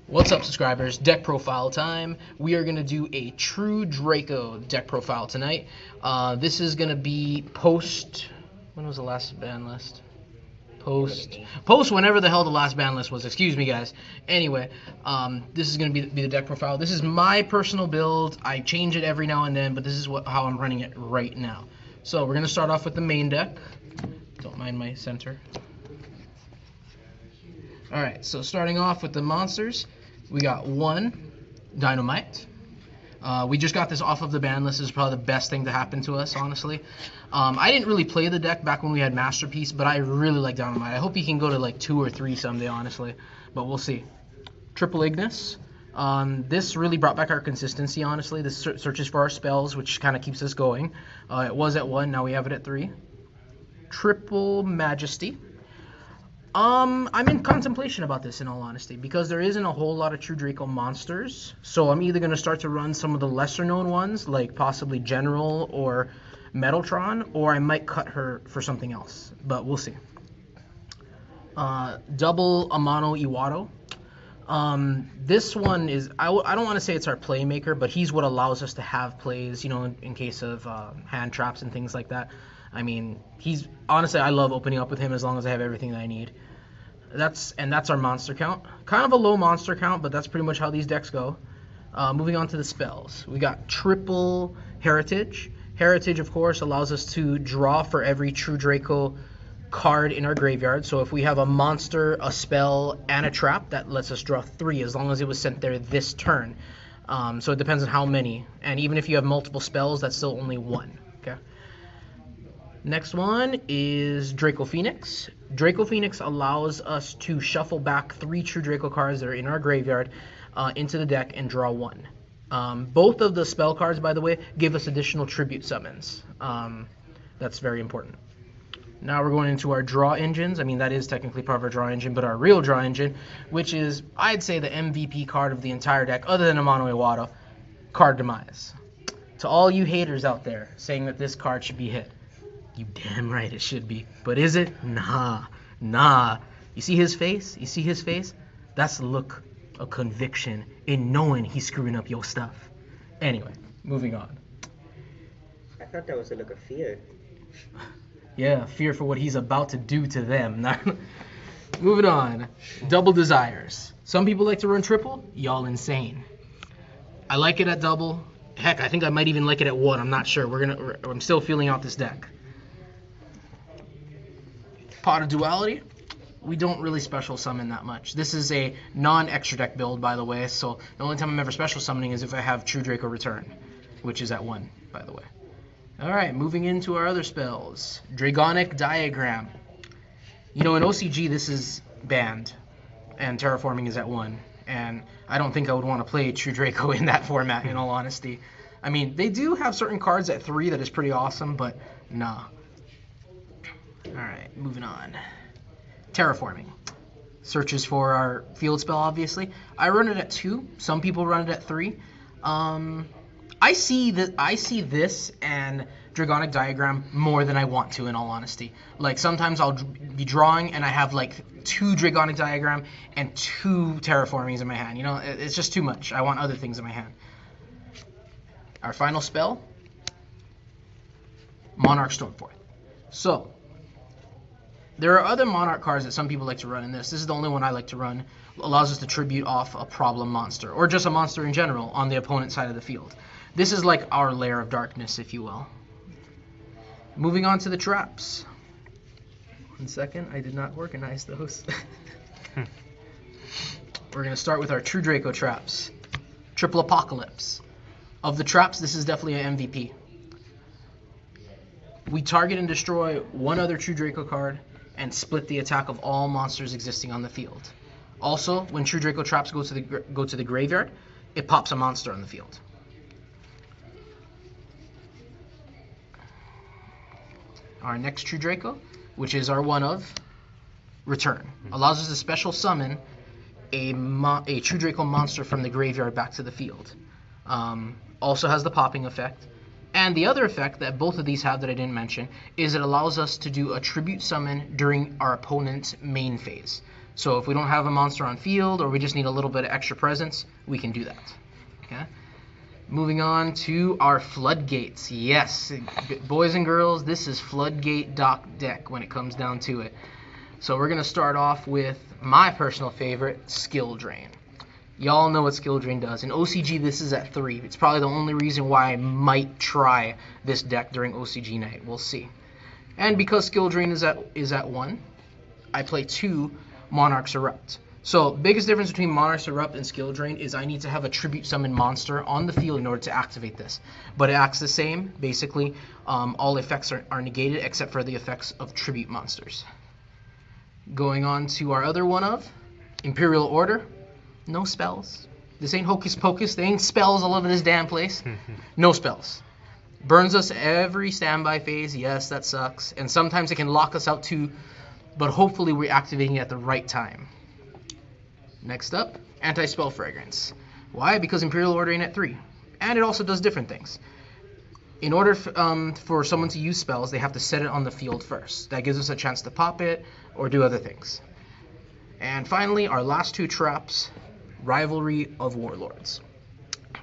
What's up, subscribers? Deck profile time. We are going to do a true Draco deck profile tonight. This is going to be post... When was the last ban list? Post whenever the hell the last ban list was. Excuse me, guys. Anyway, this is going to be the deck profile. This is my personal build. I change it every now and then, but this is how I'm running it right now. So we're going to start off with the main deck. Don't mind my center. Alright, so starting off with the monsters, we got one Dynamite. We just got this off of the ban list. This is probably the best thing to happen to us, honestly. I didn't really play the deck back when we had Masterpiece, but I really like Dynamite. I hope he can go to like 2 or 3 someday, honestly, but we'll see. Triple Ignis. This really brought back our consistency, honestly. This searches for our spells, which kind of keeps us going. It was at 1, now we have it at 3. Triple Majesty. I'm in contemplation about this, in all honesty, because there isn't a whole lot of true Draco monsters. So I'm either going to start to run some of the lesser known ones, like possibly General or Metaltron, or I might cut her for something else, but we'll see. Double Amano Iwado. This one is, I don't want to say it's our playmaker, but he's what allows us to have plays, you know, in case of hand traps and things like that. I mean, honestly, I love opening up with him as long as I have everything that I need. That's our monster count. Kind of a low monster count, but that's pretty much how these decks go. Moving on to the spells. We got triple Heritage. Heritage, of course, allows us to draw for every true Draco card in our graveyard. So if we have a monster, a spell, and a trap, that lets us draw 3 as long as it was sent there this turn. So it depends on how many. And even if you have multiple spells, that's still only 1. Okay. Next one is Draco Phoenix. Draco Phoenix allows us to shuffle back 3 true Draco cards that are in our graveyard into the deck and draw 1. Both of the spell cards, by the way, give us additional tribute summons. That's very important. Now we're going into our draw engines. I mean, that is technically part of our draw engine, but our real draw engine, which is, I'd say, the MVP card of the entire deck, other than Amano Iwado, Card Demise. To all you haters out there saying that this card should be hit, you damn right it should be. But is it? Nah. You see his face? You see his face? That's the look of conviction in knowing he's screwing up your stuff. Anyway, moving on. I thought that was a look of fear. Yeah, fear for what he's about to do to them. Moving on. Double Desires. Some people like to run triple. Y'all insane. I like it at double. Heck, I think I might even like it at 1. I'm not sure. I'm still feeling out this deck. Pot of Duality. We don't really special summon that much. This is a non-extra deck build, by the way, so the only time I'm ever special summoning is if I have True Draco Return, which is at 1, by the way. Alright, moving into our other spells. Dragonic Diagram. You know, in OCG, this is banned, and Terraforming is at 1, and I don't think I would want to play True Draco in that format, in all honesty. I mean, they do have certain cards at 3 that is pretty awesome, but nah. Alright, moving on. Terraforming. Searches for our field spell, obviously. I run it at 2. Some people run it at 3. I see this and Dragonic Diagram more than I want to, in all honesty. Like, sometimes I'll be drawing and I have like 2 Dragonic Diagram and 2 Terraformings in my hand. You know, it's just too much. I want other things in my hand. Our final spell, Monarch Stormforth. So, there are other Monarch cards that some people like to run in this. This is the only one I like to run. Allows us to tribute off a problem monster, or just a monster in general, on the opponent's side of the field. This is like our lair of darkness, if you will. Moving on to the traps. 1 second, I did not organize those. We're going to start with our True Draco traps. Triple Apocalypse. Of the traps, this is definitely an MVP. We target and destroy 1 other True Draco card, and split the attack of all monsters existing on the field. Also, when True Draco traps go to the graveyard, it pops a monster on the field. Our next True Draco, which is our one of Return, allows us to special summon a True Draco monster from the graveyard back to the field. Also has the popping effect. And the other effect that both of these have that I didn't mention is it allows us to do a tribute summon during our opponent's main phase. So if we don't have a monster on field or we just need a little bit of extra presence, we can do that. Okay. Moving on to our floodgates. Yes, boys and girls, this is floodgate deck when it comes down to it. So we're going to start off with my personal favorite, Skill Drain. Y'all know what Skill Drain does. In OCG, this is at 3. It's probably the only reason why I might try this deck during OCG night. We'll see. And because Skill Drain is at 1, I play 2 Monarch's Erupt. So, biggest difference between Monarch's Erupt and Skill Drain is I need to have a Tribute Summon monster on the field in order to activate this. But it acts the same. Basically, all effects are negated except for the effects of Tribute monsters. Going on to our other one of Imperial Order. No spells. This ain't Hocus Pocus. There ain't spells all over this damn place. No spells. Burns us every standby phase. Yes, that sucks. And sometimes it can lock us out too. But hopefully we're activating it at the right time. Next up, Anti-Spell Fragrance. Why? Because Imperial Order ain't at 3. And it also does different things. In order for someone to use spells, they have to set it on the field first. That gives us a chance to pop it or do other things. And finally, our last 2 traps, Rivalry of Warlords.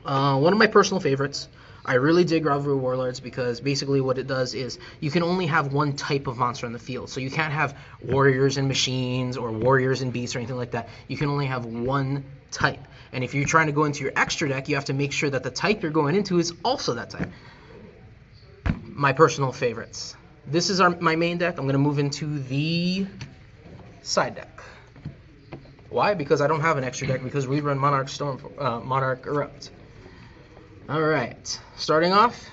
One of my personal favorites. I really dig Rivalry of Warlords because basically what it does is you can only have one type of monster on the field. So you can't have warriors and machines or warriors and beasts or anything like that. You can only have one type. And if you're trying to go into your extra deck, you have to make sure that the type you're going into is also that type. My personal favorites. This is my main deck. I'm going to move into the side deck. Why? Because I don't have an extra deck because we run Monarch Erupt. Alright, starting off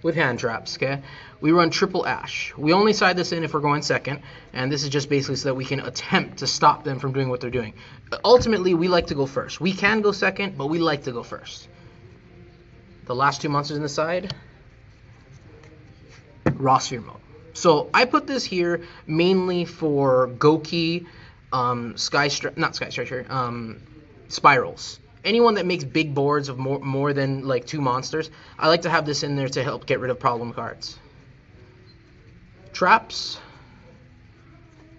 with hand traps, okay? We run Triple Ash. We only side this in if we're going second, and this is just basically so that we can attempt to stop them from doing what they're doing. Ultimately, we like to go first. We can go second, but we like to go first. The last 2 monsters in the side, Raw Sphere Mode. So I put this here mainly for Goki, Spirals. Anyone that makes big boards of more than like 2 monsters, I like to have this in there to help get rid of problem cards. Traps.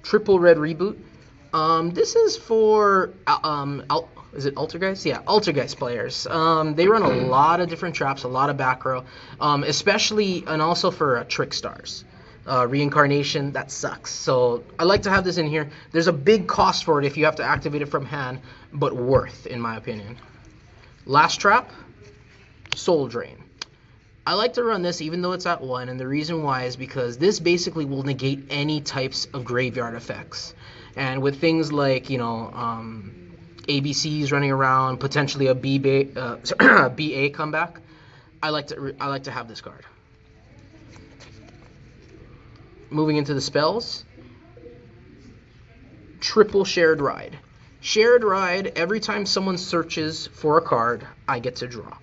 Triple Red Reboot. This is for is it Altergeist? Yeah, Altergeist players. They run a lot of different traps, a lot of back row, especially and also for Trick Stars. Reincarnation, that sucks. So I like to have this in here. There's a big cost for it if you have to activate it from hand, but worth, in my opinion. Last trap, Soul Drain. I like to run this even though it's at 1, and the reason why is because this basically will negate any types of graveyard effects. And with things like, ABCs running around, potentially a BA comeback, I like to have this card. Moving into the spells, Triple Shared Ride. Shared Ride, every time someone searches for a card, I get to draw.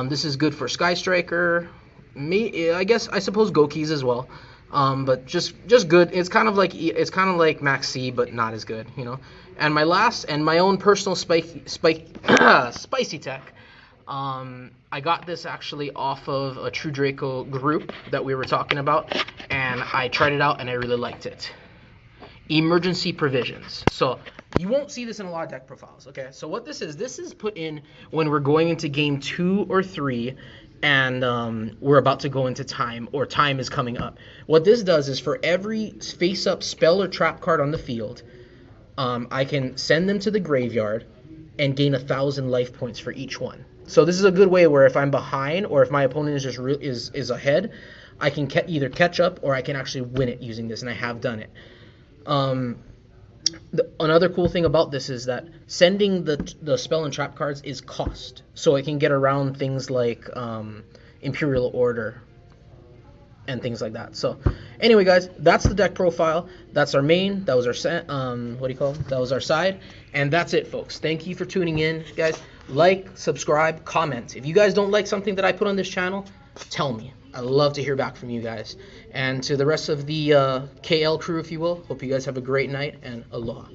This is good for Sky Striker, I suppose Gokis as well. But just good. It's kind of like Max C, but not as good, And my last and my own personal spicy tech. I got this actually off of a True Draco group that we were talking about, and I tried it out and I really liked it. Emergency Provisions. So you won't see this in a lot of deck profiles, okay? So what this is put in when we're going into game 2 or 3 and we're about to go into time or time is coming up. What this does is for every face-up spell or trap card on the field, I can send them to the graveyard and gain 1,000 life points for each one. So this is a good way where if I'm behind or if my opponent is just is ahead, I can either catch up or I can actually win it using this, and I have done it. Another cool thing about this is that sending the spell and trap cards is cost, so it can get around things like Imperial Order and things like that. So anyway, guys, that's the deck profile. That's our main. That was our that was our side, and that's it, folks. Thank you for tuning in, guys. Like, subscribe, comment. If you guys don't like something that I put on this channel, tell me. I love to hear back from you guys. And to the rest of the KL crew, if you will, hope you guys have a great night, and aloha.